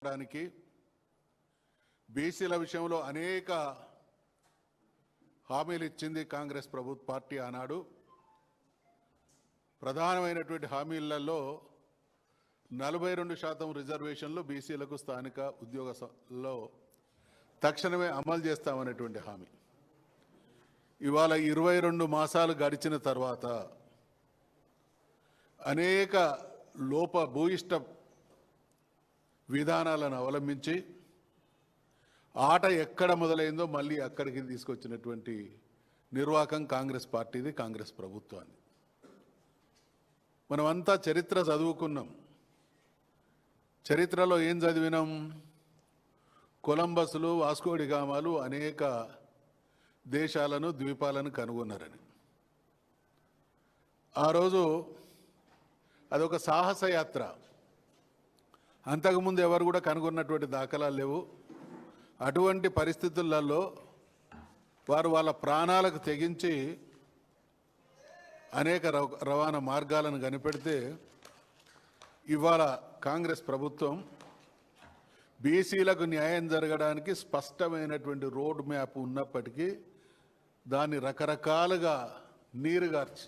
చెప్పడానికి బీసీల విషయంలో అనేక హామీలు ఇచ్చింది కాంగ్రెస్ పార్టీ ఆనాడు. ప్రధానమైనటువంటి హామీలలో 42% రిజర్వేషన్లు బీసీలకు స్థానిక ఉద్యోగాల్లో తక్షణమే అమలు చేస్తామనేటువంటి హామీ. ఇవాళ 22 మాసాలు గడిచిన తర్వాత అనేక భూయిష్ట విధానాలను అవలంబించి ఆట ఎక్కడ మొదలైందో మళ్ళీ అక్కడికి తీసుకొచ్చినటువంటి నిర్వాహకం కాంగ్రెస్ పార్టీది, కాంగ్రెస్ ప్రభుత్వాన్ని. మనమంతా చరిత్ర చదువుకున్నాం. చరిత్రలో ఏం చదివినాం? కొలంబస్లు, వాస్కోడిగామాలు అనేక దేశాలను, ద్వీపాలను కనుగొన్నారని. ఆ రోజు అదొక సాహసయాత్ర. అంతకుముందు ఎవరు కూడా కనుగొన్నటువంటి దాఖలాలు లేవు. అటువంటి పరిస్థితులలో వారు వాళ్ళ ప్రాణాలకు తెగించి అనేక రవాణా మార్గాలను కనిపెడితే ఇవాళ కాంగ్రెస్ ప్రభుత్వం బీసీలకు న్యాయం జరగడానికి స్పష్టమైనటువంటి రోడ్ మ్యాప్ ఉన్నప్పటికీ దాన్ని రకరకాలుగా నీరుగార్చి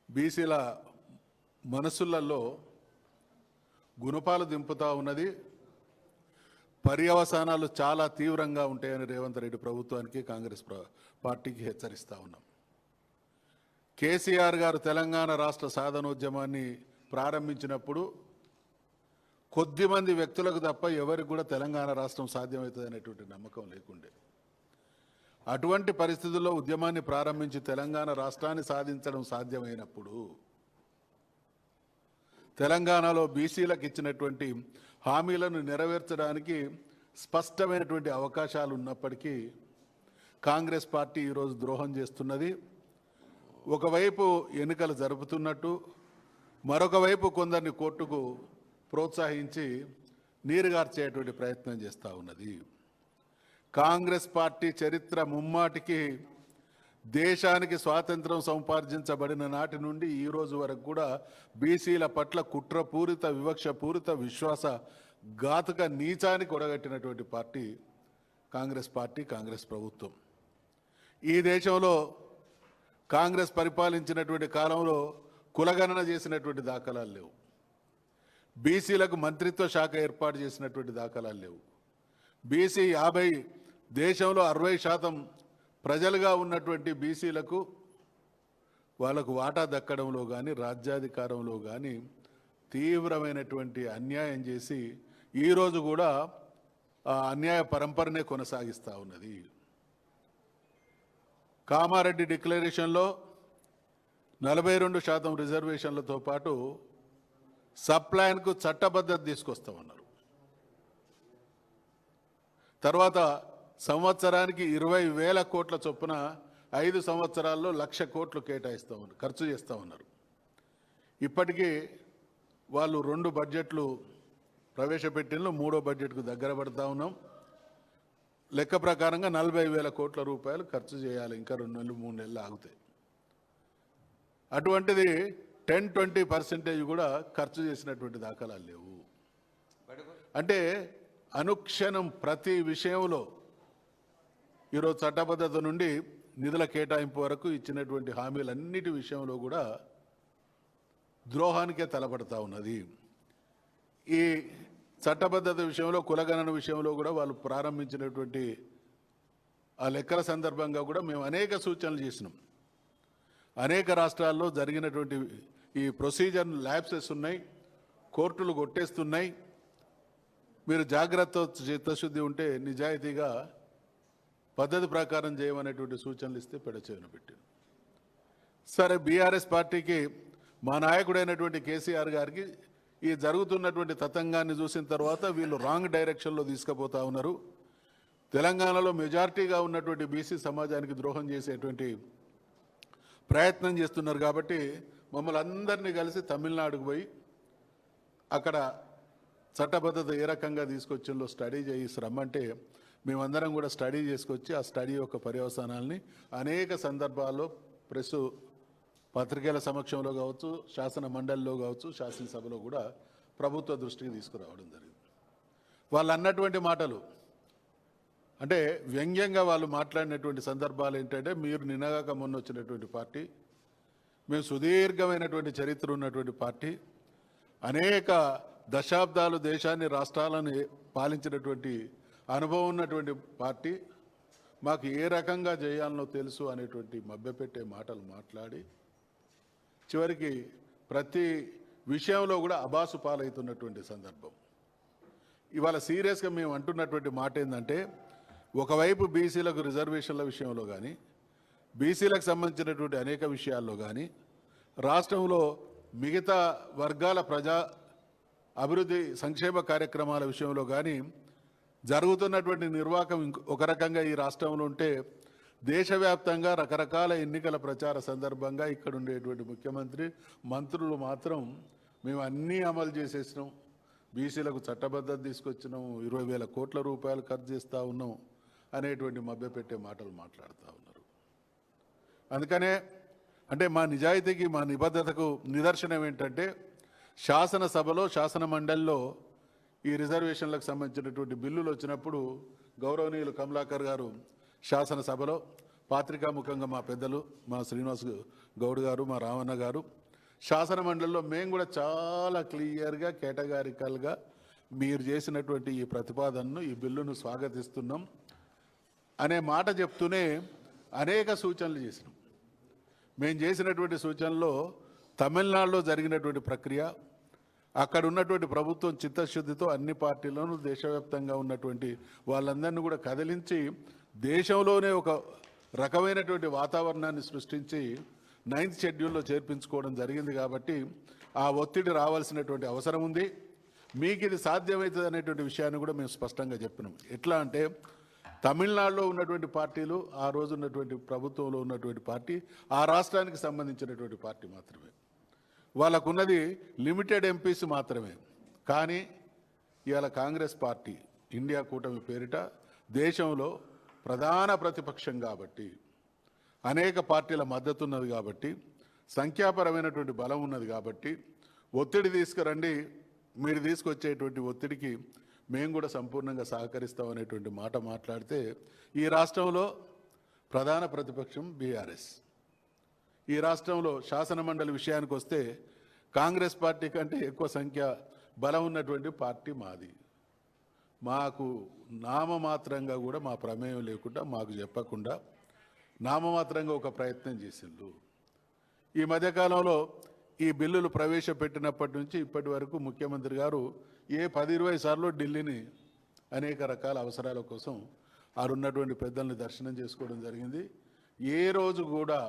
బీసీల మనసులలో గుణపాలు దింపుతూ ఉన్నది. పర్యవసానాలు చాలా తీవ్రంగా ఉంటాయని రేవంత్ రెడ్డి ప్రభుత్వానికి, కాంగ్రెస్ పార్టీకి హెచ్చరిస్తూ ఉన్నాం. కేసీఆర్ గారు తెలంగాణ రాష్ట్ర సాధనోద్యమాన్ని ప్రారంభించినప్పుడు కొద్దిమంది వ్యక్తులకు తప్ప ఎవరికి కూడా తెలంగాణ రాష్ట్రం సాధ్యమవుతుంది అనేటువంటి నమ్మకం లేకుండే. అటువంటి పరిస్థితుల్లో ఉద్యమాన్ని ప్రారంభించి తెలంగాణ రాష్ట్రాన్ని సాధించడం సాధ్యమైనప్పుడు తెలంగాణలో బీసీలకు ఇచ్చినటువంటి హామీలను నెరవేర్చడానికి స్పష్టమైనటువంటి అవకాశాలు ఉన్నప్పటికీ కాంగ్రెస్ పార్టీ ఈరోజు ద్రోహం చేస్తున్నది. ఒకవైపు ఎన్నికలు జరుపుతున్నట్టు, మరొక వైపు కొందరిని కోర్టుకు ప్రోత్సహించి నీరుగార్చేటువంటి ప్రయత్నం చేస్తూ ఉన్నది. కాంగ్రెస్ పార్టీ చరిత్ర ముమ్మాటికి దేశానికి స్వాతంత్రం సంపాదించబడిన నాటి నుండి ఈ రోజు వరకు కూడా బీసీల పట్ల కుట్రపూరిత, వివక్షపూరిత, విశ్వాస ఘాతుక నీచానికి ఒడగట్టినటువంటి పార్టీ కాంగ్రెస్ పార్టీ, కాంగ్రెస్ ప్రభుత్వం. ఈ దేశంలో కాంగ్రెస్ పరిపాలించినటువంటి కాలంలో కులగణన చేసినటువంటి దాఖలాలు లేవు. బీసీలకు మంత్రిత్వ శాఖ ఏర్పాటు చేసినటువంటి దాఖలాలు లేవు. బీసీ 50 దేశంలో 60% ప్రజలుగా ఉన్నటువంటి బీసీలకు వాళ్ళకు వాటా దక్కడంలో కానీ, రాజ్యాధికారంలో కానీ తీవ్రమైనటువంటి అన్యాయం చేసి ఈరోజు కూడా ఆ అన్యాయ పరంపరనే కొనసాగిస్తూ ఉన్నది. కామారెడ్డి డిక్లరేషన్లో 42% రిజర్వేషన్లతో పాటు సప్లైన్కు చట్టబద్ధత తీసుకొస్తామన్నారు. తర్వాత సంవత్సరానికి 20,000 కోట్ల చొప్పున 5 సంవత్సరాల్లో 1,00,000 కోట్లు కేటాయిస్తామన్నారు, ఖర్చు చేస్తామన్నారు. ఇప్పటికీ వాళ్ళు 2 బడ్జెట్లు ప్రవేశపెట్టిన 3వ బడ్జెట్కు దగ్గర పడతా ఉన్నాం. లెక్క ప్రకారంగా 40,000 కోట్ల రూపాయలు ఖర్చు చేయాలి. ఇంకా 2 నెలలు 3 నెలలు ఆగుతాయి. అటువంటిది 10-20% కూడా ఖర్చు చేసినటువంటి దాఖలాలు లేవు. అంటే అనుక్షణం ప్రతి విషయంలో ఈరోజు చట్టబద్ధత నుండి నిధుల కేటాయింపు వరకు ఇచ్చినటువంటి హామీలన్నిటి విషయంలో కూడా ద్రోహానికే తలపడతా ఉన్నది. ఈ చట్టబద్ధత విషయంలో, కులగణన విషయంలో కూడా వాళ్ళు ప్రారంభించినటువంటి ఆ లెక్కల సందర్భంగా కూడా మేము అనేక సూచనలు చేసినాం. అనేక రాష్ట్రాల్లో జరిగినటువంటి ఈ ప్రొసీజర్ ల్యాప్సెస్ ఉన్నాయి, కోర్టులు కొట్టేస్తున్నాయి. మీరు జాగ్రత్త, చిత్తశుద్ధి ఉంటే నిజాయితీగా పద్ధతి ప్రకారం చేయమనేటువంటి సూచనలు ఇస్తే పెడచెవిన పెట్టారు. సరే, బీఆర్ఎస్ పార్టీకి మా నాయకుడైనటువంటి కేసీఆర్ గారికి ఈ జరుగుతున్నటువంటి తతంగాన్ని చూసిన తర్వాత వీళ్ళు రాంగ్ డైరెక్షన్లో తీసుకుపోతా ఉన్నారు. తెలంగాణలో మెజారిటీగా ఉన్నటువంటి బీసీ సమాజానికి ద్రోహం చేసేటువంటి ప్రయత్నం చేస్తున్నారు. కాబట్టి మమ్మల్ని అందరినీ కలిసి తమిళనాడుకు పోయి అక్కడ చట్టబద్ధత ఏ రకంగా తీసుకొచ్చిందో స్టడీ చేసి రమ్మంటే మేమందరం కూడా స్టడీ చేసుకొచ్చి ఆ స్టడీ యొక్క పర్యవసానాలని అనేక సందర్భాల్లో ప్రెస్ పత్రికల సమక్షంలో కావచ్చు, శాసన మండలిలో కావచ్చు, శాసనసభలో కూడా ప్రభుత్వ దృష్టికి తీసుకురావడం జరిగింది. వాళ్ళు అన్నటువంటి మాటలు అంటే వ్యంగ్యంగా వాళ్ళు మాట్లాడినటువంటి సందర్భాలు ఏంటంటే, మీరు నిన్నగాక మొన్న వచ్చినటువంటి పార్టీ, మేము సుదీర్ఘమైనటువంటి చరిత్ర ఉన్నటువంటి పార్టీ, అనేక దశాబ్దాలు దేశాన్ని రాష్ట్రాలను పాలించినటువంటి అనుభవం ఉన్నటువంటి పార్టీ, మాకు ఏ రకంగా చేయాలనో తెలుసు అనేటువంటి మభ్యపెట్టే మాటలు మాట్లాడి చివరికి ప్రతి విషయంలో కూడా అబాసు పాలవుతున్నటువంటి సందర్భం. ఇవాళ సీరియస్గా మేము అంటున్నటువంటి మాట ఏంటంటే, ఒకవైపు బీసీలకు రిజర్వేషన్ల విషయంలో కానీ, బీసీలకు సంబంధించినటువంటి అనేక విషయాల్లో కానీ, రాష్ట్రంలో మిగతా వర్గాల ప్రజా అభివృద్ధి సంక్షేమ కార్యక్రమాల విషయంలో కానీ జరుగుతున్నటువంటి నిర్వాహకం ఒక రకంగా ఈ రాష్ట్రంలో ఉంటే, దేశవ్యాప్తంగా రకరకాల ఎన్నికల ప్రచార సందర్భంగా ఇక్కడ ఉండేటువంటి ముఖ్యమంత్రి మంత్రులు మాత్రం మేము అన్నీ అమలు చేసేసినాం, బీసీలకు చట్టబద్ధత తీసుకొచ్చినాం, 20,000 కోట్ల రూపాయలు ఖర్చు చేస్తూ ఉన్నాం అనేటువంటి మభ్యపెట్టే మాటలు మాట్లాడుతూ ఉన్నారు. అందుకనే అంటే మా నిజాయితీకి మా నిబద్ధతకు నిదర్శనం ఏంటంటే, శాసనసభలో శాసన మండలిలో ఈ రిజర్వేషన్లకు సంబంధించినటువంటి బిల్లులు వచ్చినప్పుడు గౌరవనీయులు కమలాకర్ గారు శాసనసభలో పాత్రికాముఖంగా మా పెద్దలు మా శ్రీనివాస్ గౌడ్ గారు, మా రావణ గారు శాసన మండలిలో మేము కూడా చాలా క్లియర్గా కేటగారికల్గా మీరు చేసినటువంటి ఈ ప్రతిపాదనను, ఈ బిల్లును స్వాగతిస్తున్నాం అనే మాట చెప్తూనే అనేక సూచనలు చేసినాం. మేము చేసినటువంటి సూచనలో తమిళనాడులో జరిగినటువంటి ప్రక్రియ, అక్కడ ఉన్నటువంటి ప్రభుత్వం చిత్తశుద్ధితో అన్ని పార్టీలను దేశవ్యాప్తంగా ఉన్నటువంటి వాళ్ళందరినీ కూడా కదిలించి దేశంలోనే ఒక రకమైనటువంటి వాతావరణాన్ని సృష్టించి 9th షెడ్యూల్లో చేర్పించుకోవడం జరిగింది. కాబట్టి ఆ ఒత్తిడి రావాల్సినటువంటి అవసరం ఉంది. మీకు ఇది సాధ్యమవుతుంది అనేటువంటి విషయాన్ని కూడా మేము స్పష్టంగా చెప్పినాం. ఎట్లా అంటే, తమిళనాడులో ఉన్నటువంటి పార్టీలు, ఆ రోజు ఉన్నటువంటి ప్రభుత్వంలో ఉన్నటువంటి పార్టీ ఆ రాష్ట్రానికి సంబంధించినటువంటి పార్టీ మాత్రమే, వాళ్ళకున్నది లిమిటెడ్ ఎంపీస్ మాత్రమే. కానీ ఇవాళ కాంగ్రెస్ పార్టీ ఇండియా కూటమి పేరిట దేశంలో ప్రధాన ప్రతిపక్షం కాబట్టి, అనేక పార్టీల మద్దతు ఉన్నది కాబట్టి, సంఖ్యాపరమైనటువంటి బలం ఉన్నది కాబట్టి, ఒత్తిడి తీసుకురండి, మీరు తీసుకొచ్చేటువంటి ఒత్తిడికి మేము కూడా సంపూర్ణంగా సహకరిస్తాం అనేటువంటి మాట మాట్లాడితే, ఈ రాష్ట్రంలో ప్రధాన ప్రతిపక్షం బీఆర్ఎస్, ఈ రాష్ట్రంలో శాసన మండలి విషయానికి వస్తే కాంగ్రెస్ పార్టీ కంటే ఎక్కువ సంఖ్య బలం ఉన్నటువంటి పార్టీ మాది. మాకు నామమాత్రంగా కూడా మా ప్రమేయం లేకుండా, మాకు చెప్పకుండా నామమాత్రంగా ఒక ప్రయత్నం చేసిండ్రు. ఈ మధ్యకాలంలో ఈ బిల్లులు ప్రవేశపెట్టినప్పటి నుంచి ఇప్పటి వరకు ముఖ్యమంత్రి గారు 10-20 సార్లు ఢిల్లీని అనేక రకాల అవసరాల కోసం ఆడున్నటువంటి పెద్దల్ని దర్శనం చేసుకోవడం జరిగింది. ఏ రోజు కూడా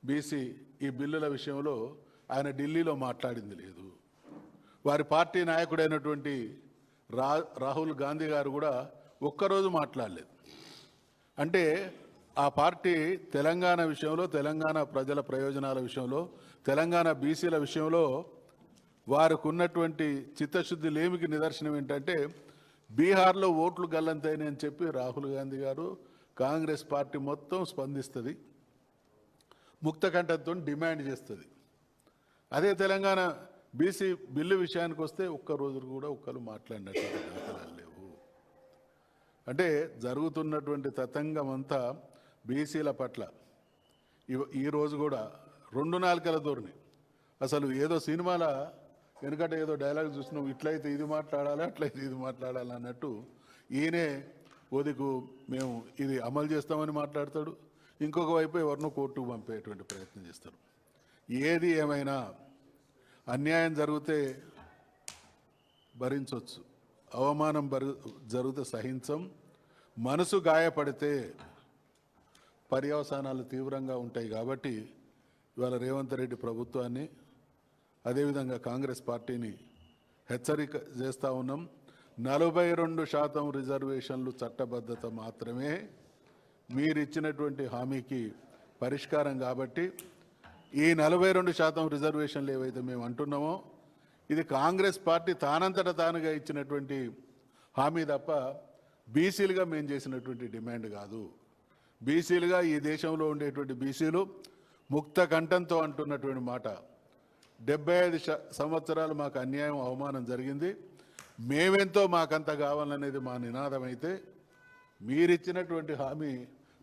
బీసీ ఈ బిల్లుల విషయంలో ఆయన ఢిల్లీలో మాట్లాడింది లేదు. వారి పార్టీ నాయకుడైనటువంటి రాహుల్ గాంధీ గారు కూడా ఒక్కరోజు మాట్లాడలేదు. అంటే ఆ పార్టీ తెలంగాణ విషయంలో, తెలంగాణ ప్రజల ప్రయోజనాల విషయంలో, తెలంగాణ బీసీల విషయంలో వారికి ఉన్నటువంటి చిత్తశుద్ధి లేమికి నిదర్శనం ఏంటంటే, బీహార్లో ఓట్లు గల్లంతైనాయి అని చెప్పి రాహుల్ గాంధీ గారు, కాంగ్రెస్ పార్టీ మొత్తం స్పందిస్తుంది, ముక్తకంఠంతో డిమాండ్ చేస్తుంది. అదే తెలంగాణ బీసీ బిల్లు విషయానికి వస్తే ఒక్కరోజు కూడా ఒక్కరు మాట్లాడినటువంటి దాఖలాలు లేవు. అంటే జరుగుతున్నటువంటి తతంగం అంతా బీసీల పట్ల ఈరోజు కూడా 2 నాలుకల ధోరణి. అసలు ఏదో సినిమాల వెనుకట ఏదో డైలాగ్ చూసినాం, ఇట్లయితే ఇది మాట్లాడాలి, అట్లయితే ఇది మాట్లాడాలి అన్నట్టు ఈయనే ఓదికు మేము ఇది అమలు చేస్తామని మాట్లాడతాడు, ఇంకొక వైపు ఎవరినో కోర్టుకు పంపేటువంటి ప్రయత్నం చేస్తారు. ఏది ఏమైనా అన్యాయం జరిగితే భరించవచ్చు, అవమానం జరిగితే సహించం, మనసు గాయపడితే పర్యవసానాలు తీవ్రంగా ఉంటాయి. కాబట్టి ఇవాళ రేవంత్ రెడ్డి ప్రభుత్వాన్ని, అదేవిధంగా కాంగ్రెస్ పార్టీని హెచ్చరిక చేస్తూ ఉన్నాం. 42% రిజర్వేషన్లు చట్టబద్ధత మాత్రమే మీరు ఇచ్చినటువంటి హామీకి పరిష్కారం. కాబట్టి ఈ 42% రిజర్వేషన్లు ఏవైతే మేము అంటున్నామో, ఇది కాంగ్రెస్ పార్టీ తానంతట తానుగా ఇచ్చినటువంటి హామీ తప్ప బీసీలుగా మేము చేసినటువంటి డిమాండ్ కాదు. బీసీలుగా ఈ దేశంలో ఉండేటువంటి బీసీలు ముక్త కంఠంతో అంటున్నటువంటి మాట, 75 సంవత్సరాలు మాకు అన్యాయం అవమానం జరిగింది. మేమెంతో మాకంత కావాలనేది మా నినాదం అయితే, మీరిచ్చినటువంటి హామీ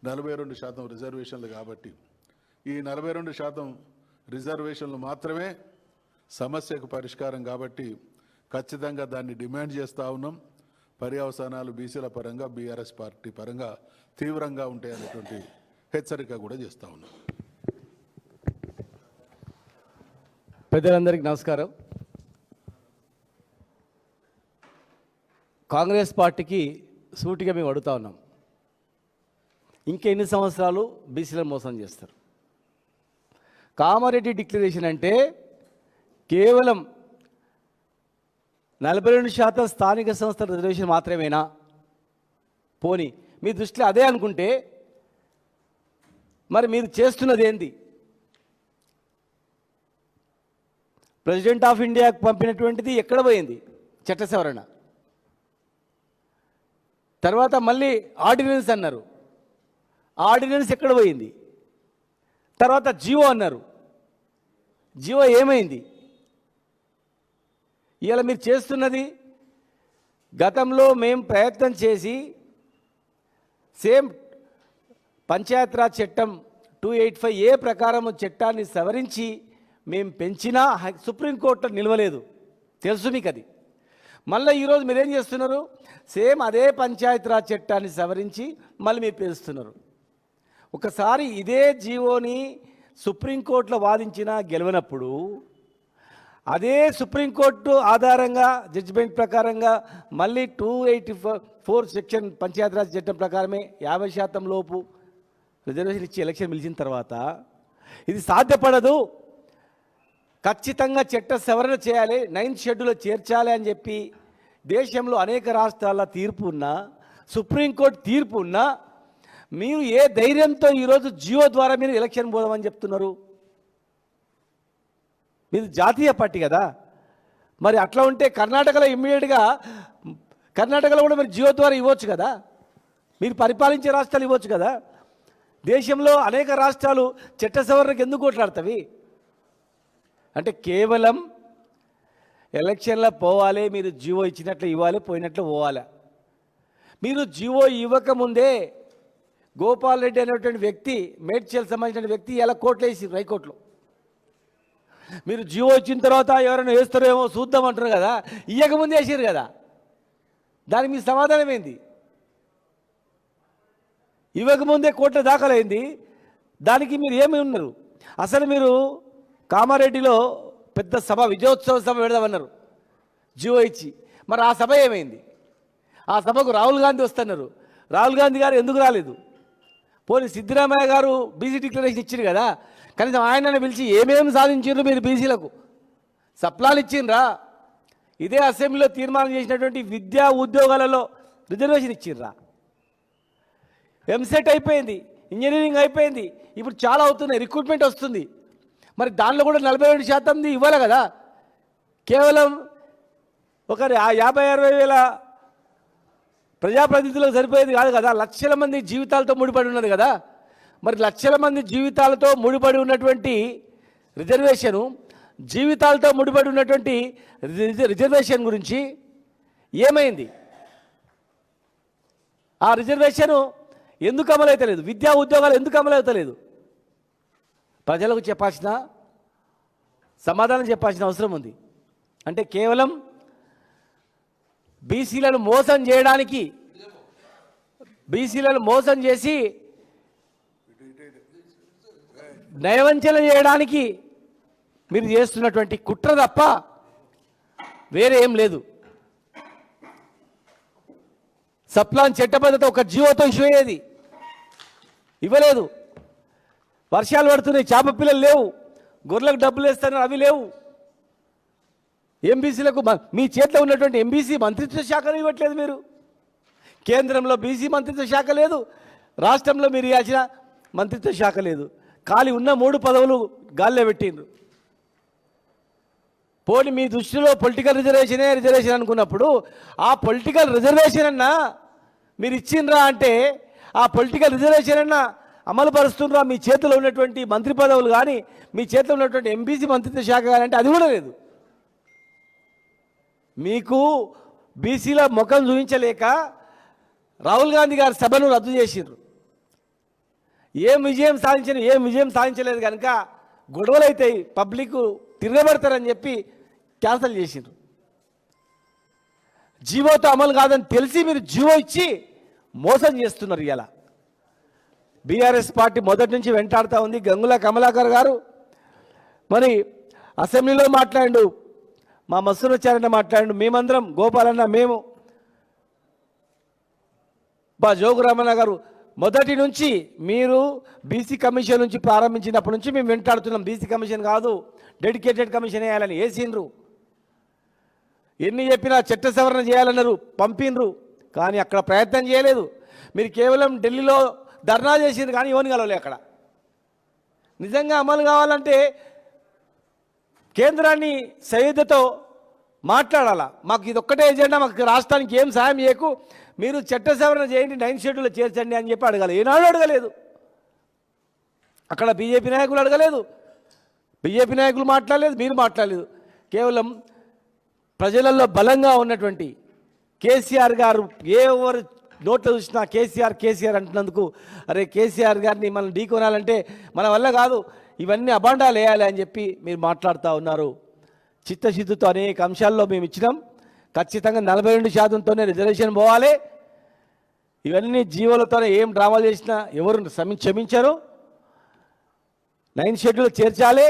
42% రిజర్వేషన్లు కాబట్టి ఈ 42% రిజర్వేషన్లు మాత్రమే సమస్యకు పరిష్కారం కాబట్టి ఖచ్చితంగా దాన్ని డిమాండ్ చేస్తూ ఉన్నాం. పర్యవసానాలు బీసీల పరంగా బీఆర్ఎస్ పార్టీ పరంగా తీవ్రంగా ఉంటాయనేటువంటి హెచ్చరిక కూడా చేస్తూ ఉన్నాం. పెద్దలందరికీ నమస్కారం. కాంగ్రెస్ పార్టీకి సూటిగా మేము అడుగుతా ఉన్నాం, ఇంకెన్ని సంవత్సరాలు బీసీలను మోసం చేస్తారు? కామారెడ్డి డిక్లరేషన్ అంటే కేవలం 42% స్థానిక సంస్థల రిజర్వేషన్ మాత్రమేనా? పోనీ మీ దృష్టిలో అదే అనుకుంటే మరి మీరు చేస్తున్నది ఏంది? ప్రెసిడెంట్ ఆఫ్ ఇండియాకు పంపినటువంటిది ఎక్కడ పోయింది? చట్ట సవరణ. తర్వాత మళ్ళీ ఆర్డినెన్స్ అన్నారు, ఆర్డినెన్స్ ఎక్కడ పోయింది? తర్వాత జియో అన్నారు, జియో ఏమైంది? ఇవాళ మీరు చేస్తున్నది, గతంలో మేము ప్రయత్నం చేసి సేమ్ పంచాయతీరాజ్ చట్టం 285A ప్రకారం చట్టాన్ని సవరించి మేము పెంచినా సుప్రీంకోర్టులో నిలవలేదు, తెలుసు మీకు అది. మళ్ళీ ఈరోజు మీరేం చేస్తున్నారు? సేమ్ అదే పంచాయతీరాజ్ చట్టాన్ని సవరించి మళ్ళీ మీరు పెంచుతున్నారు. ఒకసారి ఇదే జీవోని సుప్రీంకోర్టులో వాదించినా గెలవనప్పుడు అదే సుప్రీంకోర్టు ఆధారంగా జడ్జిమెంట్ ప్రకారంగా మళ్ళీ 284 సెక్షన్ పంచాయతీరాజ్ చట్టం ప్రకారమే 50% లోపు రిజర్వేషన్ ఇచ్చి ఎలక్షన్ పిలిచిన తర్వాత ఇది సాధ్యపడదు, ఖచ్చితంగా చట్ట సవరణ చేయాలి, 9th షెడ్యూల్లో చేర్చాలి అని చెప్పి దేశంలో అనేక రాష్ట్రాల తీర్పు ఉన్నా, సుప్రీంకోర్టు తీర్పు ఉన్నా, మీరు ఏ ధైర్యంతో ఈరోజు జియో ద్వారా మీరు ఎలక్షన్ పోదామని చెప్తున్నారు? మీరు జాతీయ పార్టీ కదా. మరి అట్లా ఉంటే కర్ణాటకలో ఇమ్మీడియట్గా కర్ణాటకలో కూడా మీరు జియో ద్వారా ఇవ్వచ్చు కదా, మీరు పరిపాలించే రాష్ట్రాలు ఇవ్వచ్చు కదా. దేశంలో అనేక రాష్ట్రాలు చట్ట సవరణకు ఎందుకు కొట్లాడుతవి? అంటే కేవలం ఎలక్షన్లో పోవాలి, మీరు జియో ఇచ్చినట్లు ఇవ్వాలి, పోయినట్లు పోవాలి. మీరు జియో ఇవ్వకముందే గోపాల్ రెడ్డి అనేటువంటి వ్యక్తి, మేడ్చల్ సంబంధించిన వ్యక్తి ఇలా కోట్లు వేసి హైకోర్టులో, మీరు జియో ఇచ్చిన తర్వాత ఎవరైనా వేస్తారో ఏమో చూద్దాం అంటారు కదా, ఇవ్వకముందే వేసారు కదా, దానికి మీ సమాధానం ఏంది? ఇవ్వకముందే కోర్టులో దాఖలైంది, దానికి మీరు ఏమి ఉన్నారు? అసలు మీరు కామారెడ్డిలో పెద్ద సభ, విజయోత్సవ సభ పెడదామన్నారు జియో ఇచ్చి, మరి ఆ సభ ఏమైంది? ఆ సభకు రాహుల్ గాంధీ వస్తున్నారు, రాహుల్ గాంధీ గారు ఎందుకు రాలేదు? పోనీ సిద్ధరామయ్య గారు బీసీ డిక్లరేషన్ ఇచ్చారు కదా, కనీసం ఆయనను పిలిచి ఏమేమి సాధించారు మీరు? బీసీలకు సప్లాలు ఇచ్చిండ్రా? ఇదే అసెంబ్లీలో తీర్మానం చేసినటువంటి విద్యా ఉద్యోగాలలో రిజర్వేషన్ ఇచ్చిండ్రా? ఎంసెట్ అయిపోయింది, ఇంజనీరింగ్ అయిపోయింది, ఇప్పుడు చాలా అవుతున్నాయి, రిక్రూట్మెంట్ వస్తుంది, మరి దానిలో కూడా 47% ఇవ్వాలి కదా. కేవలం ఒక 50-60 వేల ప్రజాప్రతినిధులకు సరిపోయేది కాదు కదా, లక్షల మంది జీవితాలతో ముడిపడి ఉన్నది కదా. మరి లక్షల మంది జీవితాలతో ముడిపడి ఉన్నటువంటి రిజర్వేషను, జీవితాలతో ముడిపడి ఉన్నటువంటి రిజర్వేషన్ గురించి ఏమైంది? ఆ రిజర్వేషను ఎందుకు అమలవుతలేదు? విద్యా ఉద్యోగాలు ఎందుకు అమలవుతలేదు? ప్రజలకు చెప్పాల్సిన సమాధానం చెప్పాల్సిన అవసరం ఉంది. అంటే కేవలం బీసీలను మోసం చేయడానికి, బీసీలను మోసం చేసి నయవంచన చేయడానికి మీరు చేస్తున్నటువంటి కుట్ర తప్ప వేరే ఏం లేదు. సప్లాన్ చట్టబద్ధత ఒక జియోతో ఇష్యూ అయ్యేది, ఇవ్వలేదు. వర్షాలు పడుతున్నాయి, చేప పిల్లలు లేవు, గొర్రెలకు డబ్బులు వేస్తున్నారు, అవి లేవు. ఎంబీసీలకు మీ చేతిలో ఉన్నటువంటి ఎంబీసీ మంత్రిత్వ శాఖను ఇవ్వట్లేదు మీరు. కేంద్రంలో బీసీ మంత్రిత్వ శాఖ లేదు, రాష్ట్రంలో మీరు ఇవ్వాల్సిన మంత్రిత్వ శాఖ లేదు. ఖాళీ ఉన్న 3 పదవులు గాల్లో పెట్టిండ్రు. పోనీ మీ దృష్టిలో పొలిటికల్ రిజర్వేషన్ అనుకున్నప్పుడు ఆ పొలిటికల్ రిజర్వేషన్ అన్నా మీరు ఇచ్చిండ్రా? అంటే ఆ పొలిటికల్ రిజర్వేషన్ అన్నా అమలు పరుస్తుండ్రా? మీ చేతిలో ఉన్నటువంటి మంత్రి పదవులు కానీ, మీ చేతిలో ఉన్నటువంటి ఎంబీసీ మంత్రిత్వ శాఖ కానీ అంటే అది కూడా లేదు. మీకు బీసీల ముఖం చూపించలేక రాహుల్ గాంధీ గారి సభను రద్దు చేసిండ్రు. ఏం విజయం సాధించలేదు కనుక గొడవలు అవుతాయి, పబ్లిక్ తిరగబడతారని చెప్పి క్యాన్సల్ చేసిండ్రు. జీవోతో అమలు కాదని తెలిసి మీరు జీవో ఇచ్చి మోసం చేస్తున్నారు. ఇలా బీఆర్ఎస్ పార్టీ మొదటి నుంచి వెంటాడుతూ ఉంది. గంగుల కమలాకర్ గారు మరి అసెంబ్లీలో మాట్లాడు, మా మసూరాచార్య మాట్లాడు, మేమందరం గోపాలన్న, మేము జోగురామన్న గారు మొదటి నుంచి మీరు బీసీ కమిషన్ నుంచి ప్రారంభించినప్పటి నుంచి మేము వెంటాడుతున్నాం. బీసీ కమిషన్ కాదు, డెడికేటెడ్ కమిషన్ వేయాలని వేసిండ్రు. ఎన్ని చెప్పినా చట్ట సవరణ చేయాలన్నారు, పంపినరు, కానీ అక్కడ ప్రయత్నం చేయలేదు. మీరు కేవలం ఢిల్లీలో ధర్నా చేసిండ్రు కానీ ఇవన్నీ కలవలే. అక్కడ నిజంగా అమలు కావాలంటే కేంద్రాన్ని సయోధ్యతో మాట్లాడాలా. మాకు ఇది ఒక్కటే ఎజెండా, మాకు రాష్ట్రానికి ఏం సాయం చేయకు, మీరు చట్ట సవరణ చేయండి, 9th షెడ్యూల్లో చేర్చండి అని చెప్పి అడగాలి. ఏనాడు అడగలేదు. అక్కడ బీజేపీ నాయకులు అడగలేదు, బీజేపీ నాయకులు మాట్లాడలేదు, మీరు మాట్లాడలేదు. కేవలం ప్రజలలో బలంగా ఉన్నటువంటి కేసీఆర్ గారు ఎవరు నోట్లో చూసినా కేసీఆర్ అంటున్నందుకు, అరే కేసీఆర్ గారిని మనం ఢీకొనాలంటే మన వల్ల కాదు, ఇవన్నీ అబాండాలు వేయాలి అని చెప్పి మీరు మాట్లాడుతూ ఉన్నారు. చిత్తశుద్ధితో అనేక అంశాల్లో మేము ఇచ్చినాం. ఖచ్చితంగా 42%తోనే రిజర్వేషన్ పోవాలి. ఇవన్నీ జీవోలతోనే ఏం డ్రామాలు చేసినా ఎవరు క్షమించరు. 9th షెడ్యూల్ చేర్చాలి.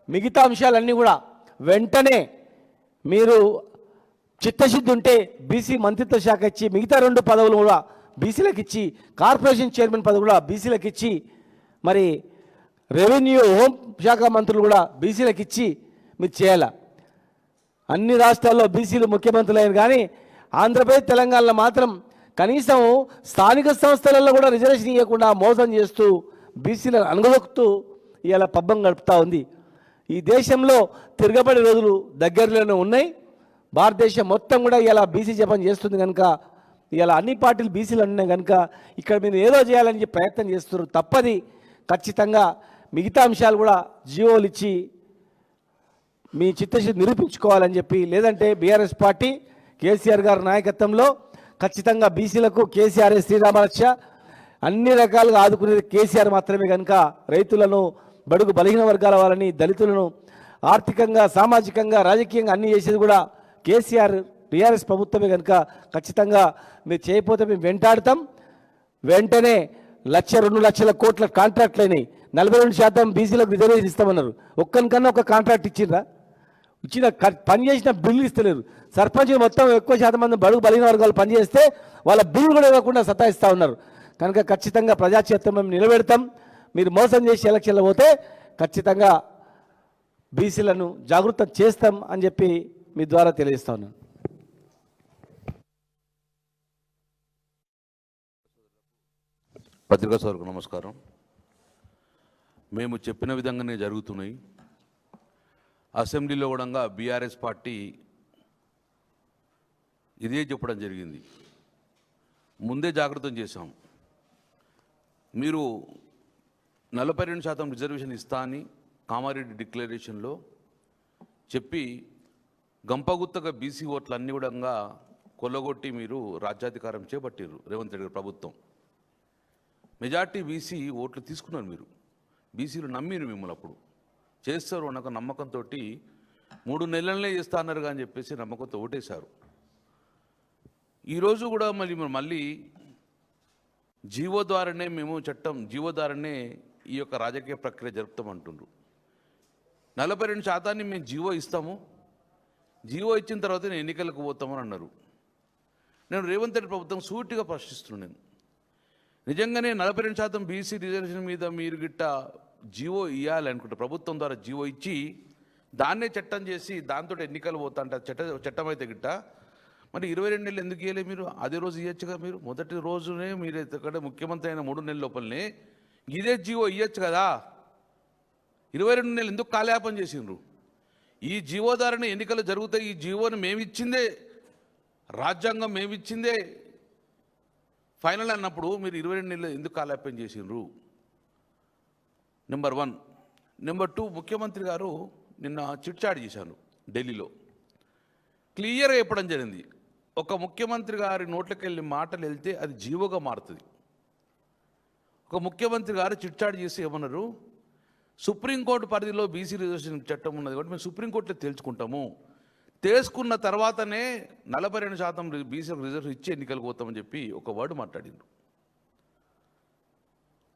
మిగతా అంశాలన్నీ కూడా వెంటనే మీరు చిత్తశుద్ధి ఉంటే బీసీ మంత్రిత్వ శాఖ ఇచ్చి, మిగతా 2 పదవులు కూడా బీసీలకు ఇచ్చి, కార్పొరేషన్ చైర్మన్ పదవి కూడా బీసీలకు ఇచ్చి, మరి రెవెన్యూ హోం శాఖ మంత్రులు కూడా బీసీలకు ఇచ్చి మీరు చేయాల. అన్ని రాష్ట్రాల్లో బీసీలు ముఖ్యమంత్రులు అయిన కానీ ఆంధ్రప్రదేశ్ తెలంగాణలో మాత్రం కనీసం స్థానిక సంస్థలలో కూడా రిజర్వేషన్ ఇవ్వకుండా మోసం చేస్తూ బీసీలను అనగదొక్కుతూ ఇలా పబ్బం గడుపుతూ ఉంది. ఈ దేశంలో తిరగబడే రోజులు దగ్గరలోనే ఉన్నాయి. భారతదేశం మొత్తం కూడా ఇలా బీసీ జపం చేస్తుంది కనుక, ఇలా అన్ని పార్టీలు బీసీలు ఉన్నాయి కనుక ఇక్కడ మీరు ఏదో చేయాలని చెప్పి ప్రయత్నం చేస్తున్నారు. తప్పది. ఖచ్చితంగా మిగతా అంశాలు కూడా జీవోలు ఇచ్చి మీ చిత్తశుద్ధి నిరూపించుకోవాలని చెప్పి, లేదంటే బీఆర్ఎస్ పార్టీ కేసీఆర్ గారి నాయకత్వంలో ఖచ్చితంగా బీసీలకు కేసీఆర్ శ్రీరామరక్ష, అన్ని రకాలుగా ఆదుకునేది కేసీఆర్ మాత్రమే కనుక రైతులను, బడుగు బలహీన వర్గాల వాళ్ళని, దళితులను ఆర్థికంగా, సామాజికంగా, రాజకీయంగా అన్ని చేసేది కూడా కేసీఆర్ బీఆర్ఎస్ ప్రభుత్వమే కనుక ఖచ్చితంగా మీరు చేయకపోతే మేము వెంటాడతాం. వెంటనే 1,00,000, 2 లక్షల కోట్ల కాంట్రాక్ట్లు అయినాయి. 42% బీసీలకు రిజర్వేషన్ ఇస్తామన్నారు. ఒక్కనికన్నా ఒక కాంట్రాక్ట్ ఇచ్చిండ్రా? ఇచ్చిన పని చేసిన బిల్లు ఇస్తలేరు. సర్పంచులు మొత్తం ఎక్కువ శాతం మంది బడుగు బలహీన వర్గాలు పనిచేస్తే వాళ్ళ బిల్లు కూడా ఇవ్వకుండా సతాయిస్తూ ఉన్నారు. కనుక ఖచ్చితంగా ప్రజాక్షేత్రం మేము నిలబెడతాం. మీరు మోసం చేసి ఎలక్షన్లో పోతే ఖచ్చితంగా బీసీలను జాగృతం చేస్తాం అని చెప్పి మీ ద్వారా తెలియజేస్తా ఉన్నాను. పత్రికా సోదరులకు నమస్కారం. మేము చెప్పిన విధంగానే జరుగుతున్నాయి. అసెంబ్లీలో కూడా బీఆర్ఎస్ పార్టీ ఇదే చెప్పడం జరిగింది. ముందే జాగ్రత్త చేశాం. మీరు 42% రిజర్వేషన్ ఇస్తా అని కామారెడ్డి డిక్లరేషన్లో చెప్పి గంపగుత్తగా బీసీ ఓట్లన్నీ కూడా కొల్లగొట్టి మీరు రాజ్యాధికారం చేపట్టారు. రేవంత్ రెడ్డి ప్రభుత్వం మెజార్టీ బీసీ ఓట్లు తీసుకున్నారు. మీరు బీసీలు నమ్మిరు మిమ్మల్ని. అప్పుడు చేస్తారు అన్న నమ్మకంతో 3 నెలలనే చేస్తా అన్నారు అని చెప్పేసి నమ్మకంతో ఓటేశారు. ఈరోజు కూడా మళ్ళీ జీవో ద్వారానే మేము జీవో ద్వారానే ఈ యొక్క రాజకీయ ప్రక్రియ జరుపుతామంటుండ్రు. 42% మేము జీవో ఇస్తాము, జీవో ఇచ్చిన తర్వాత నేను ఎన్నికలకు పోతామని అన్నారు. నేను రేవంత్ రెడ్డి ప్రభుత్వం సూటిగా ప్రశ్నిస్తున్నాను. నిజంగానే 42% బీసీ రిజర్వేషన్ మీద మీరు గిట్ట జీవో ఇవ్వాలి అనుకుంటే, ప్రభుత్వం ద్వారా జీవో ఇచ్చి దాన్నే చట్టం చేసి దాంతో ఎన్నికలు పోతా అంటే చట్టం అయితే గిట్ట మరి 22 నెలలు ఎందుకు ఇవ్వలేదు? మీరు అదే రోజు ఇవ్వచ్చుగా. మీరు మొదటి రోజునే మీరు ఇక్కడ ముఖ్యమంత్రి అయిన 3 నెలల లోపలనే ఇదే జీవో ఇవ్వచ్చు కదా. 22 నెలలు ఎందుకు కాలయాపన చేసిండ్రు? ఈ జీవో ద్వారానే ఎన్నికలు జరుగుతాయి. ఈ జీవోని మేమిచ్చిందే, రాజ్యాంగం మేమిచ్చిందే ఫైనల్ అన్నప్పుడు మీరు 22 నెలలు ఎందుకు కాలయాపన చేసిండ్రు? నెంబర్ 1. నెంబర్ 2, ముఖ్యమంత్రి గారు నిన్న చిట్చాట్ చేశారు ఢిల్లీలో. క్లియర్గా చెప్పడం జరిగింది, ఒక ముఖ్యమంత్రి గారి నోట్లోకి వెళ్ళి మాటలు వెళ్తే అది జీవోగా మారుతుంది. ఒక ముఖ్యమంత్రి గారు చిట్చాట్ చేసి ఏమన్నారు, సుప్రీంకోర్టు పరిధిలో బీసీ రిజర్వేషన్ చట్టం ఉన్నది కాబట్టి మేము సుప్రీంకోర్టులో తేల్చుకుంటాము, తేల్చుకున్న తర్వాతనే 42% బీసీలకు రిజర్వేషన్ ఇచ్చి ఎన్నికలకు పోతామని చెప్పి ఒక వర్డ్ మాట్లాడిండ్రు.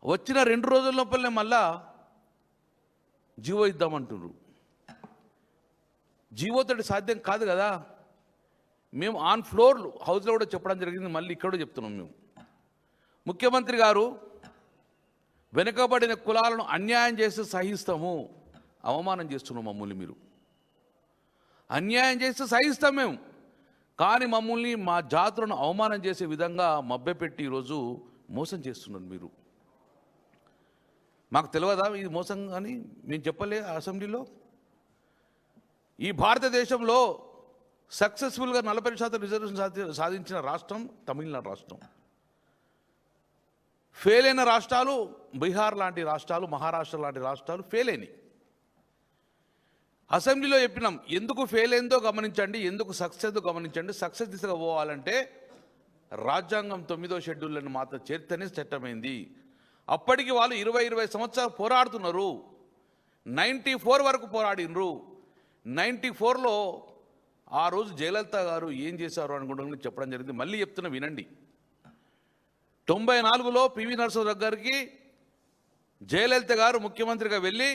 వచ్చిన 2 రోజుల లోపలనే మళ్ళా జీవో ఇద్దామంటున్నారు. జీవోతోటి సాధ్యం కాదు కదా. మేము ఆన్ ఫ్లోర్ హౌస్లో కూడా చెప్పడం జరిగింది, మళ్ళీ ఇక్కడ కూడా చెప్తున్నాం. మేము ముఖ్యమంత్రి గారు వెనుకబడిన కులాలను అన్యాయం చేస్తే సహిస్తాము, అవమానం చేస్తున్నాం మమ్మల్ని. మీరు అన్యాయం చేస్తే సహిస్తాం మేము, కానీ మమ్మల్ని మా జాతులను అవమానం చేసే విధంగా మభ్యపెట్టి ఈరోజు మోసం చేస్తున్నారు మీరు. మాకు తెలియదా ఇది మోసం అని? మేము చెప్పలే అసెంబ్లీలో. ఈ భారతదేశంలో సక్సెస్ఫుల్గా 40% రిజర్వేషన్ సాధించిన రాష్ట్రం తమిళనాడు రాష్ట్రం. ఫెయిల్ అయిన రాష్ట్రాలు బీహార్ లాంటి రాష్ట్రాలు, మహారాష్ట్ర లాంటి రాష్ట్రాలు ఫెయిల్ అయినాయి. అసెంబ్లీలో చెప్పినాం, ఎందుకు ఫెయిల్ అయిందో గమనించండి, ఎందుకు సక్సెస్ గమనించండి. సక్సెస్ దిశగా పోవాలంటే రాజ్యాంగం 9వ షెడ్యూల్ని మాత్రం చేర్తనే చట్టమైంది. అప్పటికి వాళ్ళు 20 సంవత్సరాలు పోరాడుతున్నారు. 94 వరకు పోరాడినరు. 94లో ఆ రోజు జయలలిత గారు ఏం చేశారు అనుకుంటున్నా చెప్పడం జరిగింది. మళ్ళీ చెప్తున్నా వినండి. 94లో పివి నరసింహరావు గారికి జయలలిత గారు ముఖ్యమంత్రిగా వెళ్ళి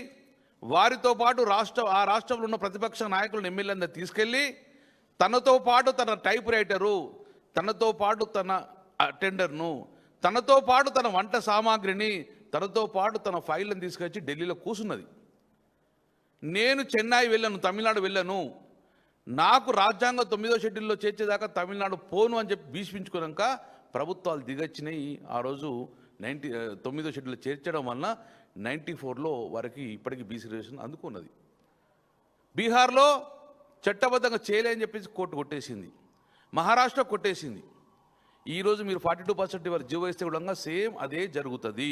వారితో పాటు ఆ రాష్ట్రంలో ఉన్న ప్రతిపక్ష నాయకులను ఎమ్మెల్యేలందరూ తీసుకెళ్ళి తనతో పాటు తన టైప్ రైటరు, తనతో పాటు తన అటెండర్ను, తనతో పాటు తన వంట సామాగ్రిని, తనతో పాటు తన ఫైళ్ళను తీసుకొచ్చి ఢిల్లీలో కూర్చున్నది. నేను చెన్నై వెళ్ళను, తమిళనాడు వెళ్ళను, నాకు రాజ్యాంగం 9వ షెడ్యూల్లో చేర్చేదాకా తమిళనాడు పోను అని చెప్పి భీష్మించుకున్నాక ప్రభుత్వాలు దిగొచ్చినాయి. ఆ రోజు 9వ షెడ్యూల్లో చేర్చడం వలన 94లో వారికి ఇప్పటికీ బీసీ రిజర్వేషన్ అందుకున్నది. బీహార్లో చట్టబద్ధంగా చేయలేని చెప్పేసి కోర్టు కొట్టేసింది, మహారాష్ట్ర కొట్టేసింది. ఈరోజు మీరు 42% వారు జీవో ఇస్తే కూడా సేమ్ అదే జరుగుతుంది.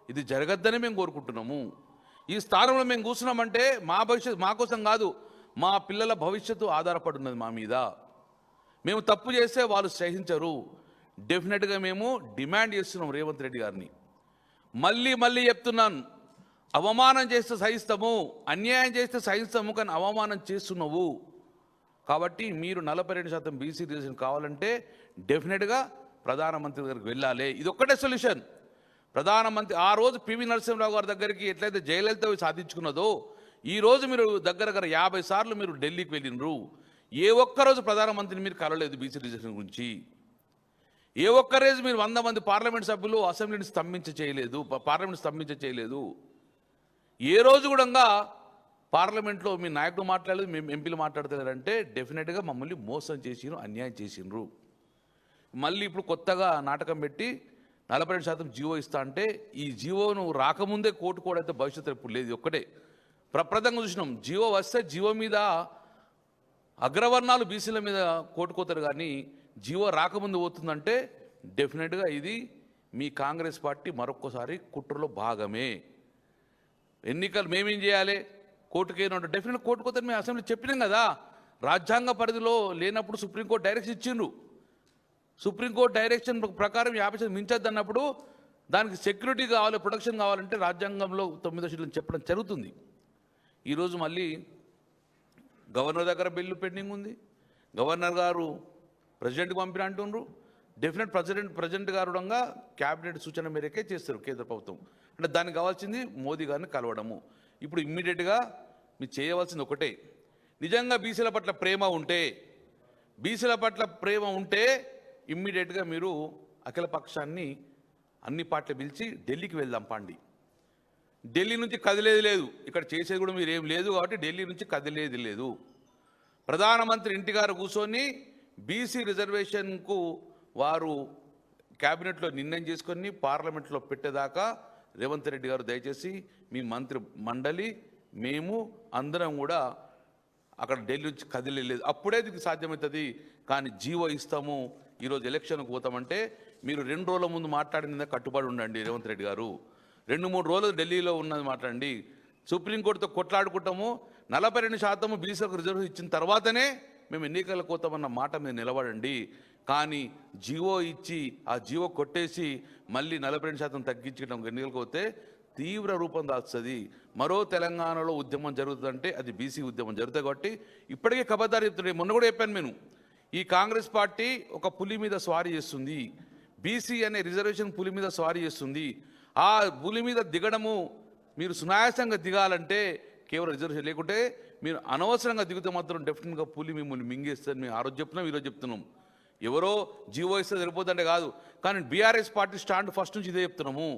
ఇది జరగద్దని మేము కోరుకుంటున్నాము. ఈ స్థానంలో మేము కూర్చున్నామంటే మా భవిష్యత్తు మా కోసం కాదు, మా పిల్లల భవిష్యత్తు ఆధారపడి ఉన్నది మా మీద. మేము తప్పు చేస్తే వాళ్ళు సహించరు. డెఫినెట్గా మేము డిమాండ్ చేస్తున్నాం రేవంత్ రెడ్డి గారిని. మళ్ళీ చెప్తున్నాను, అవమానం చేస్తే సహిస్తాము, అన్యాయం చేస్తే సహిస్తాము, కానీ అవమానం చేస్తున్నావు. కాబట్టి మీరు 42% బీసీ రిజర్వేషన్ కావాలంటే డెఫినెట్గా ప్రధానమంత్రి దగ్గరికి వెళ్ళాలి. ఇది ఒక్కటే సొల్యూషన్. ప్రధానమంత్రి ఆ రోజు పివి నరసింహరావు గారి దగ్గరికి ఎట్లయితే జయలలిత సాధించుకున్నదో, ఈరోజు మీరు దగ్గర 50 సార్లు మీరు ఢిల్లీకి వెళ్ళినరు. ఏ ఒక్కరోజు ప్రధానమంత్రిని మీరు కలవలేదు బీసీ రిజర్వేషన్ గురించి. ఏ ఒక్కరోజు మీరు 100 మంది పార్లమెంట్ సభ్యులు అసెంబ్లీని పార్లమెంట్ స్తంభించ చేయలేదు. ఏ రోజు కూడా పార్లమెంట్లో మీ నాయకుడు మాట్లాడలేదు, మేము ఎంపీలు మాట్లాడతారంటే డెఫినెట్గా మమ్మల్ని మోసం చేసినారు, అన్యాయం చేసినారు. మళ్ళీ ఇప్పుడు కొత్తగా నాటకం పెట్టి 42% జీవో ఇస్తా అంటే, ఈ జీవోను రాకముందే కోర్టు కూడా అయితే భవిష్యత్తు ఎప్పుడు లేదు. ఒక్కటే ప్రప్రదంగా చూసినాం, జీవో వస్తే జీవో మీద అగ్రవర్ణాలు బీసీల మీద కోటుకోతారు, కానీ జీవో రాకముందు పోతుందంటే డెఫినెట్గా ఇది మీ కాంగ్రెస్ పార్టీ మరొక్కసారి కుట్రలో భాగమే. ఎన్నికలు మేమేం చేయాలి, కోర్టుకేనంటే డెఫినెట్ కోర్టుకోతారు. మేము అసెంబ్లీ చెప్పినాం కదా, రాజ్యాంగ పరిధిలో లేనప్పుడు సుప్రీంకోర్టు డైరెక్షన్ ఇచ్చిండ్రు. సుప్రీంకోర్టు డైరెక్షన్ ప్రకారం 50% మించద్దు అన్నప్పుడు దానికి సెక్యూరిటీ కావాలి, ప్రొటెక్షన్ కావాలంటే రాజ్యాంగంలో 9వ షెడ్యూల్ చెప్పడం జరుగుతుంది. ఈరోజు మళ్ళీ గవర్నర్ దగ్గర బిల్లు పెండింగ్ ఉంది. గవర్నర్ గారు ప్రెసిడెంట్కి పంపిన అంటున్నారు. డెఫినెట్ ప్రెసిడెంట్ గారు కూడా క్యాబినెట్ సూచన మేరకే చేస్తారు కేంద్ర ప్రభుత్వం. అంటే దానికి కావాల్సింది మోదీ గారిని కలవడము. ఇప్పుడు ఇమ్మీడియట్గా మీరు చేయవలసింది ఒకటే, నిజంగా బీసీల పట్ల ప్రేమ ఉంటే ఇమ్మీడియట్గా మీరు అఖిల పక్షాన్ని అన్ని పార్టీలు పిలిచి ఢిల్లీకి వెళ్దాం పండి. ఢిల్లీ నుంచి కదిలేది లేదు, ఇక్కడ చేసేది కూడా మీరు ఏం లేదు కాబట్టి ఢిల్లీ నుంచి కదిలేది లేదు. ప్రధానమంత్రి ఇంటిగారు కూర్చొని బీసీ రిజర్వేషన్కు వారు క్యాబినెట్లో నిర్ణయం చేసుకొని పార్లమెంట్లో పెట్టేదాకా రేవంత్ రెడ్డి గారు దయచేసి మీ మంత్రి మండలి మేము అందరం కూడా అక్కడ ఢిల్లీ నుంచి కదిలేదు. అప్పుడే ఇది సాధ్యమవుతుంది. కానీ జీవో ఇస్తాము, ఈరోజు ఎలక్షన్కి పోతామంటే మీరు 2 రోజుల ముందు మాట్లాడిన కట్టుబడి ఉండండి రేవంత్ రెడ్డి గారు. 2-3 రోజులు ఢిల్లీలో ఉన్నది మాట్లాడండి. సుప్రీంకోర్టుతో కొట్లాడుకుంటాము. 42% బీసీలకు రిజర్వేషన్ ఇచ్చిన తర్వాతనే మేము ఎన్నికలకు పోతామన్న మాట మీద నిలబడండి. కానీ జీవో ఇచ్చి ఆ జీవో కొట్టేసి మళ్ళీ 42% తగ్గించడం ఎన్నికలకు పోతే తీవ్ర రూపం దాల్స్తుంది. మరో తెలంగాణలో ఉద్యమం జరుగుతుందంటే అది బీసీ ఉద్యమం జరుగుతుంది. కాబట్టి ఇప్పటికే ఖబర్దారి చెప్తున్నాయి. మొన్న కూడా చెప్పాను నేను, ఈ కాంగ్రెస్ పార్టీ ఒక పులి మీద స్వారీ చేస్తుంది. బీసీ అనే రిజర్వేషన్ పులి మీద స్వారీ చేస్తుంది. ఆ పులి మీద దిగడము మీరు సునాయాసంగా దిగాలంటే కేవలం రిజర్వేషన్, లేకుంటే మీరు అనవసరంగా దిగితే మాత్రం డెఫినెట్గా పులి మిమ్మల్ని మింగేస్తుంది. మేము ఆ రోజు చెప్తున్నాం, ఈరోజు చెప్తున్నాం. ఎవరో జీవో ఇస్తే సరిపోతుందంటే కాదు. కానీ బీఆర్ఎస్ పార్టీ స్టాండ్ ఫస్ట్ నుంచి ఇదే చెప్తున్నాము.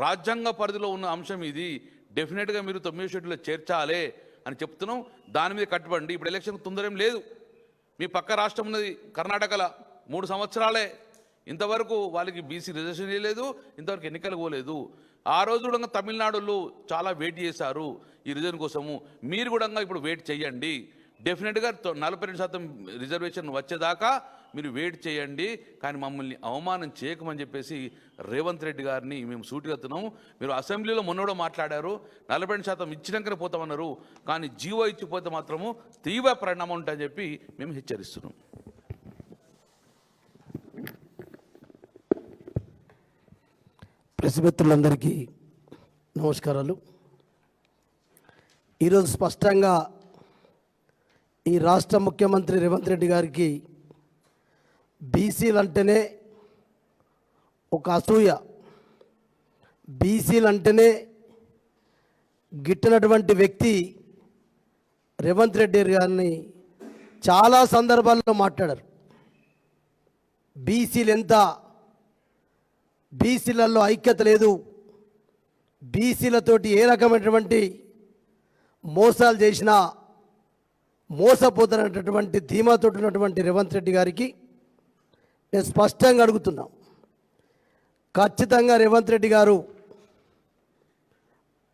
రాజ్యాంగ పరిధిలో ఉన్న అంశం ఇది, డెఫినెట్గా మీరు 9వ షెడ్యూల్లో చేర్చాలి అని చెప్తున్నాం. దాని మీద కట్టుబడి ఇప్పుడు ఎలక్షన్ తొందరేం లేదు. మీ పక్క రాష్ట్రం ఉన్నది కర్ణాటకలో 3 సంవత్సరాలే, ఇంతవరకు వాళ్ళకి బీసీ రిజర్వేషన్ లేదు, ఇంతవరకు ఎన్నికలు పోలేదు. ఆ రోజు కూడా తమిళనాడులో చాలా వెయిట్ చేశారు ఈ రిజర్వేషన్ కోసము. మీరు కూడా ఇప్పుడు వెయిట్ చేయండి. డెఫినెట్గా 42% రిజర్వేషన్ వచ్చేదాకా మీరు వెయిట్ చేయండి. కానీ మమ్మల్ని అవమానం చేయకమని చెప్పేసి రేవంత్ రెడ్డి గారిని మేము సూటిగెత్తున్నాము. మీరు అసెంబ్లీలో మొన్నడో మాట్లాడారు, 42% ఇచ్చినాకనే పోతామన్నారు. కానీ జీవో ఇచ్చిపోతే మాత్రము తీవ్ర పరిణామం ఉంటాయని చెప్పి మేము హెచ్చరిస్తున్నాం. ప్రెస్ మిత్రులందరికీ నమస్కారాలు. ఈరోజు స్పష్టంగా ఈ రాష్ట్ర ముఖ్యమంత్రి రేవంత్ రెడ్డి గారికి బీసీలు అంటేనే ఒక అసూయ, బీసీలు అంటేనే గిట్టినటువంటి వ్యక్తి రేవంత్ రెడ్డి గారిని చాలా సందర్భాల్లో మాట్లాడారు. బీసీలు ఎంత, బీసీలలో ఐక్యత లేదు, బీసీలతోటి ఏ రకమైనటువంటి మోసాలు చేసినా మోసపోతున్నటువంటి ధీమాతో ఉన్నటువంటి రేవంత్ రెడ్డి గారికి నేను స్పష్టంగా అడుగుతున్నా, ఖచ్చితంగా రేవంత్ రెడ్డి గారు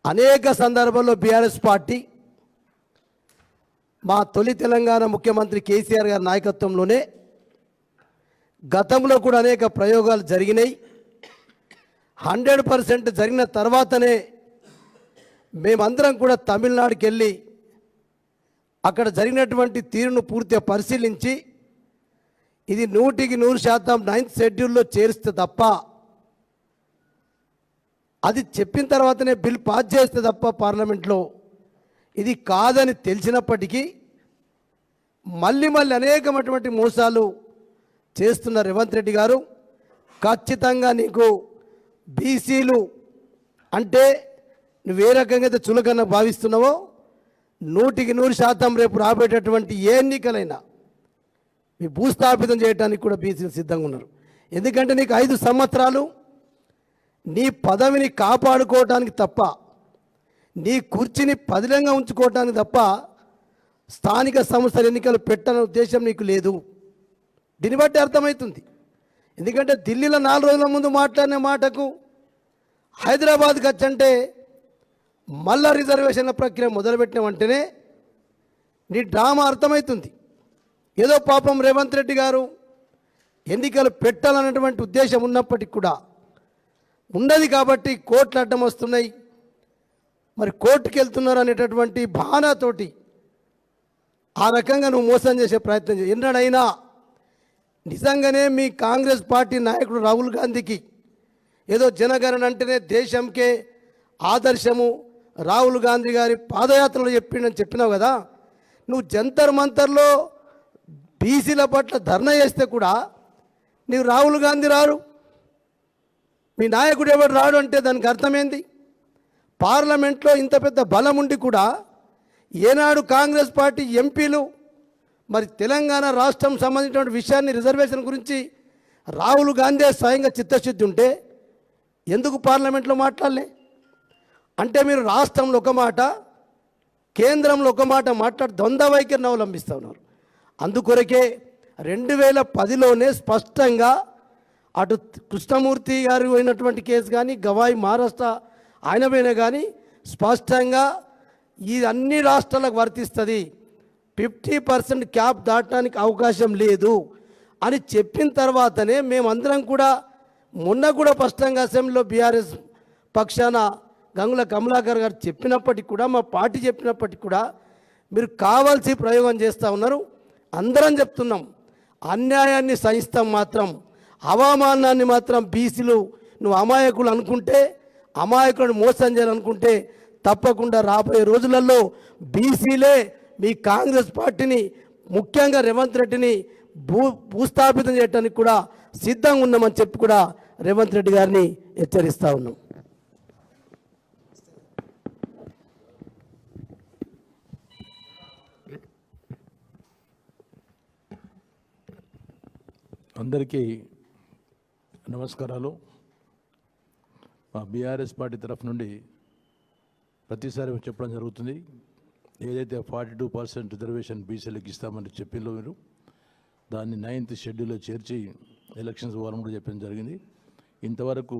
అనేక సందర్భాల్లో బీఆర్ఎస్ పార్టీ మా తొలి తెలంగాణ ముఖ్యమంత్రి కేసీఆర్ గారి నాయకత్వంలోనే గతంలో కూడా అనేక ప్రయోగాలు జరిగినాయి. 100% జరిగిన తర్వాతనే మేమందరం కూడా తమిళనాడుకి వెళ్ళి అక్కడ జరిగినటువంటి తీరును పూర్తిగా పరిశీలించి ఇది 100% 9th షెడ్యూల్లో చేరిస్తే తప్ప, అది చెప్పిన తర్వాతనే బిల్ పాస్ చేస్తే తప్ప పార్లమెంట్లో ఇది కాదని తెలిసినప్పటికీ మళ్ళీ అనేకమైనటువంటి మోసాలు చేస్తున్న రేవంత్ రెడ్డి గారు, ఖచ్చితంగా నీకు బీసీలు అంటే నువ్వు ఏ రకంగా అయితే చులకన భావిస్తున్నావో 100% రేపు రాబోయేటటువంటి ఏ ఎన్నికలైనా మీ భూస్థాపితం చేయడానికి కూడా బీసీలు సిద్ధంగా ఉన్నారు. ఎందుకంటే నీకు 5 సంవత్సరాలు నీ పదవిని కాపాడుకోవడానికి తప్ప, నీ కుర్చీని పదిలంగా ఉంచుకోవడానికి తప్ప స్థానిక సంస్థల ఎన్నికలు పెట్టాలనే ఉద్దేశం నీకు లేదు. దీన్ని బట్టి అర్థమవుతుంది. ఎందుకంటే ఢిల్లీలో 4 రోజుల ముందు మాట్లాడిన మాటకు హైదరాబాద్కి వచ్చంటే మళ్ళా రిజర్వేషన్ల ప్రక్రియ మొదలుపెట్టిన వెంటనే నీ డ్రామా అర్థమవుతుంది. ఏదో పాపం రేవంత్ రెడ్డి గారు ఎన్నికలు పెట్టాలన్నటువంటి ఉద్దేశం ఉన్నప్పటికీ కూడా ఉండదు కాబట్టి కోర్టులు అడ్డం వస్తున్నాయి, మరి కోర్టుకు వెళ్తున్నారు అనేటటువంటి భావనతోటి ఆ రకంగా నువ్వు మోసం చేసే ప్రయత్నం చేయి. ఎన్నడైనా నిజంగానే మీ కాంగ్రెస్ పార్టీ నాయకుడు రాహుల్ గాంధీకి ఏదో జనగణన అంటేనే దేశంకే ఆదర్శము, రాహుల్ గాంధీ గారి పాదయాత్రలో చెప్పినావు కదా, నువ్వు జంతర్ మంతర్లో బీసీల పట్ల ధర్నా చేస్తే కూడా నీవు రాహుల్ గాంధీ రాడు, మీ నాయకుడు ఎవడు రాడు అంటే దానికి అర్థమైంది. పార్లమెంట్లో ఇంత పెద్ద బలం ఉండి కూడా ఏనాడు కాంగ్రెస్ పార్టీ ఎంపీలు మరి తెలంగాణ రాష్ట్రం సంబంధించిన విషయాన్ని రిజర్వేషన్ గురించి రాహుల్ గాంధీ స్వయంగా చిత్తశుద్ధి ఉంటే ఎందుకు పార్లమెంట్లో మాట్లాడలే? అంటే మీరు రాష్ట్రంలో ఒక మాట, కేంద్రంలో ఒక మాట మాట్లాడి ద్వంద్వ వైఖరిని అవలంబిస్తూ ఉన్నారు. అందుకొరకే 2010లోనే స్పష్టంగా అటు కృష్ణమూర్తి గారు అయినటువంటి కేసు కానీ, గవాయి మహారాష్ట్ర ఆయన పైన కానీ స్పష్టంగా ఈ అన్ని రాష్ట్రాలకు వర్తిస్తుంది, 50% క్యాప్ దాటడానికి అవకాశం లేదు అని చెప్పిన తర్వాతనే మేమందరం కూడా మొన్న కూడా స్పష్టంగా అసెంబ్లీలో బీఆర్ఎస్ పక్షాన గంగుల కమలాకర్ గారు చెప్పినప్పటికీ కూడా, మా పార్టీ చెప్పినప్పటికీ కూడా మీరు కావాల్సి ప్రయోగం చేస్తూ ఉన్నారు. అందరం చెప్తున్నాం, అన్యాయాన్ని సహిస్తాం మాత్రం, అవమానాన్ని మాత్రం బీసీలు నువ్వు అమాయకులు అనుకుంటే, అమాయకులను మోసం చేయాలనుకుంటే తప్పకుండా రాబోయే రోజులలో బీసీలే మీ కాంగ్రెస్ పార్టీని, ముఖ్యంగా రేవంత్ రెడ్డిని భూస్థాపితం చేయడానికి కూడా సిద్ధంగా ఉన్నామని చెప్పి కూడా రేవంత్ రెడ్డి గారిని హెచ్చరిస్తూ ఉన్నాం. అందరికీ నమస్కారాలు. మా బీఆర్ఎస్ పార్టీ తరఫు నుండి ప్రతిసారి చెప్పడం జరుగుతుంది, ఏదైతే 42% రిజర్వేషన్ బీసీలకు ఇస్తామని చెప్పిందో మీరు దాన్ని 9th షెడ్యూల్లో చేర్చి ఎలక్షన్స్ పోవాలని కూడా చెప్పడం జరిగింది. ఇంతవరకు